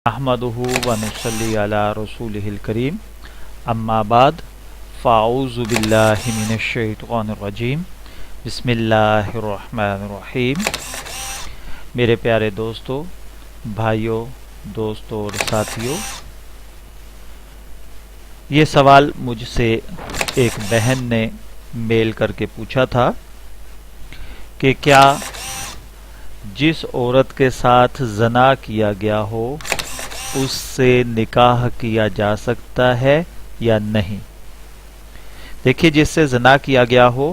अहमदुहु व नुसल्ली अला रसूलिहिल करीम अम्मा बाद फ़ाऊज़ु बिल्लाहि मिनश शैतानिर रजीम बिस्मिल्लाहिर रहमानिर रहीम। मेरे प्यारे दोस्तों, भाइयों, दोस्तों और साथियों, ये सवाल मुझसे एक बहन ने मेल करके पूछा था कि क्या जिस औरत के साथ ज़ना किया गया हो उससे निकाह किया जा सकता है या नहीं। देखिए, जिससे ज़ना किया गया हो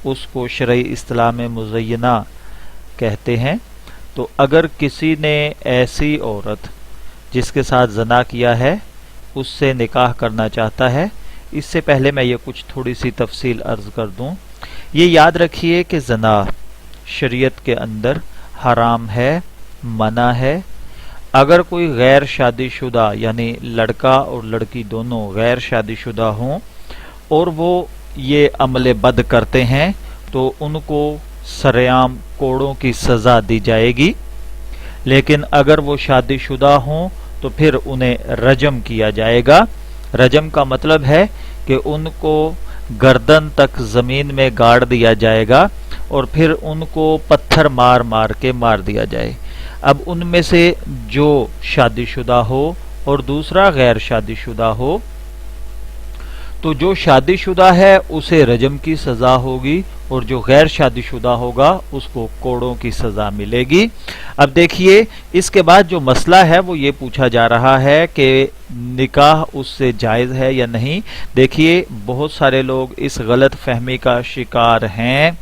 उसको शरई इस्तिलाह में मुज़य्यना कहते हैं। तो अगर किसी ने ऐसी औरत जिसके साथ ज़ना किया है उससे निकाह करना चाहता है, इससे पहले मैं ये कुछ थोड़ी सी तफसील अर्ज कर दूं। ये याद रखिए कि ज़ना शरीयत के अंदर हराम है, मना है। अगर कोई गैर शादीशुदा यानी लड़का और लड़की दोनों गैर शादीशुदा हों और वो ये अमले बद करते हैं तो उनको सरेआम कोड़ों की सज़ा दी जाएगी। लेकिन अगर वो शादीशुदा हों तो फिर उन्हें रजम किया जाएगा। रजम का मतलब है कि उनको गर्दन तक ज़मीन में गाड़ दिया जाएगा और फिर उनको पत्थर मार मार के मार दिया जाए। अब उनमें से जो शादीशुदा हो और दूसरा गैर शादीशुदा हो, तो जो शादीशुदा है उसे रजम की सज़ा होगी और जो गैर शादीशुदा होगा उसको कोड़ों की सज़ा मिलेगी। अब देखिए, इसके बाद जो मसला है वो ये पूछा जा रहा है कि निकाह उससे जायज़ है या नहीं। देखिए, बहुत सारे लोग इस गलत फहमी का शिकार हैं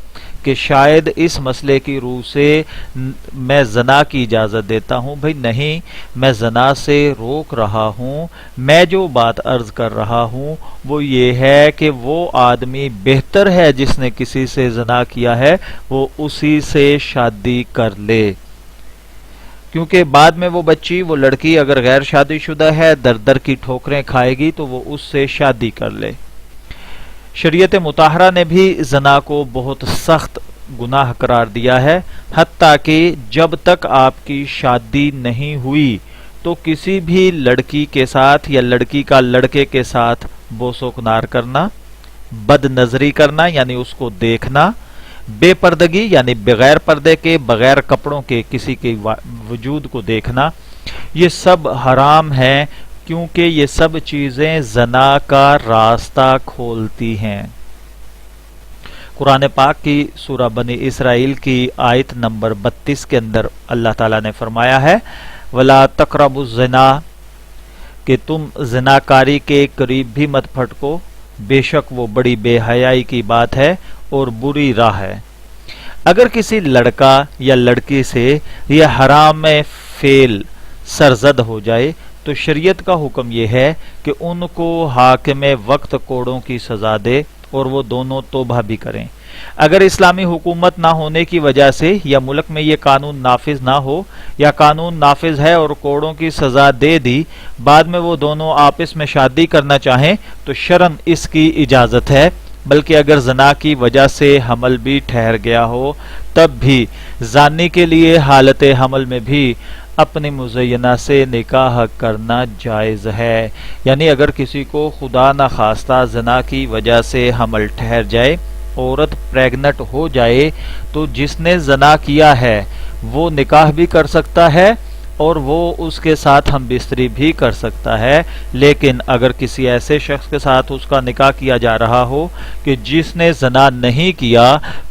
कि शायद इस मसले की रूह से मैं ज़ना की इजाज़त देता हूँ। भाई नहीं, मैं ज़ना से रोक रहा हूँ। मैं जो बात अर्ज कर रहा हूँ वो ये है कि वो आदमी बेहतर है जिसने किसी से ज़ना किया है, वो उसी से शादी कर ले, क्योंकि बाद में वो बच्ची, वो लड़की अगर गैर शादीशुदा है, दर दर की ठोकरें खाएगी, तो वो उससे शादी कर ले। शरीयत मुताहरा ने भी ज़ना को बहुत सख्त गुनाह करार दिया है। हत्ता कि जब तक आपकी शादी नहीं हुई तो किसी भी लड़की के साथ या लड़की का लड़के के साथ बोसोकनार करना, बदनजरी करना यानी उसको देखना, बेपर्दगी यानी बगैर पर्दे के, बगैर कपड़ों के किसी के वजूद को देखना, ये सब हराम है, क्योंकि ये सब चीजें ज़ना का रास्ता खोलती हैं। कुरान पाक की सूरह बनी इसराइल की आयत नंबर 32 के अंदर अल्लाह ताला ने फरमाया है, वला तक़रबुज़ ज़िना, कि तुम ज़िनाकारी के करीब भी मत फटको, बेशक वो बड़ी बेहयाई की बात है और बुरी राह है। अगर किसी लड़का या लड़की से यह हराम फेल सरजद हो जाए तो शरीयत का हुक्म यह है कि उनको हाकिम वक्त कोड़ों की सजा दे और वो दोनों तौबा भी करें। अगर इस्लामी हुकूमत ना होने की वजह से या मुल्क में ये कानून नाफिज ना हो, या कानून नाफिज है और कोड़ों की सजा दे दी, बाद में वो दोनों आपस में शादी करना चाहें तो शरन इसकी इजाजत है। बल्कि अगर ज़ना की वजह से हमल भी ठहर गया हो तब भी जानी के लिए हालत हमल में भी अपनी मुज़य्यना से निकाह करना जायज़ है। यानी अगर किसी को खुदा न खास्ता ज़ना की वजह से हमल ठहर जाए, औरत प्रेग्नेंट हो जाए, तो जिसने ज़ना किया है वो निकाह भी कर सकता है और वो उसके साथ हम बिस्तरी भी कर सकता है। लेकिन अगर किसी ऐसे शख्स के साथ उसका निकाह किया जा रहा हो कि जिसने ज़ना नहीं किया,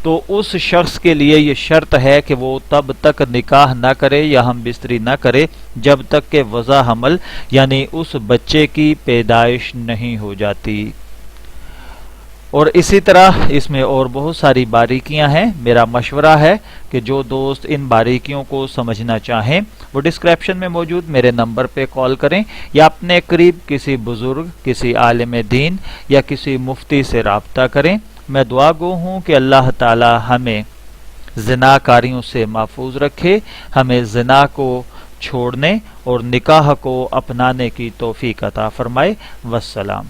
तो उस शख्स के लिए ये शर्त है कि वो तब तक निकाह ना करे या हम बिस्तरी ना करे जब तक कि वज़ा हमल यानी उस बच्चे की पैदाइश नहीं हो जाती। और इसी तरह इसमें और बहुत सारी बारीकियां हैं। मेरा मशवरा है कि जो दोस्त इन बारीकियों को समझना चाहें वो डिस्क्रिप्शन में मौजूद मेरे नंबर पे कॉल करें या अपने करीब किसी बुजुर्ग, किसी आलिम दीन या किसी मुफ्ती से राब्ता करें। मैं दुआ गो हूँ कि अल्लाह ताला हमें ज़िनाकारियों से महफूज रखे, हमें ज़िना को छोड़ने और निकाह को अपनाने की तौफीक अता फरमाए। वस्सलाम।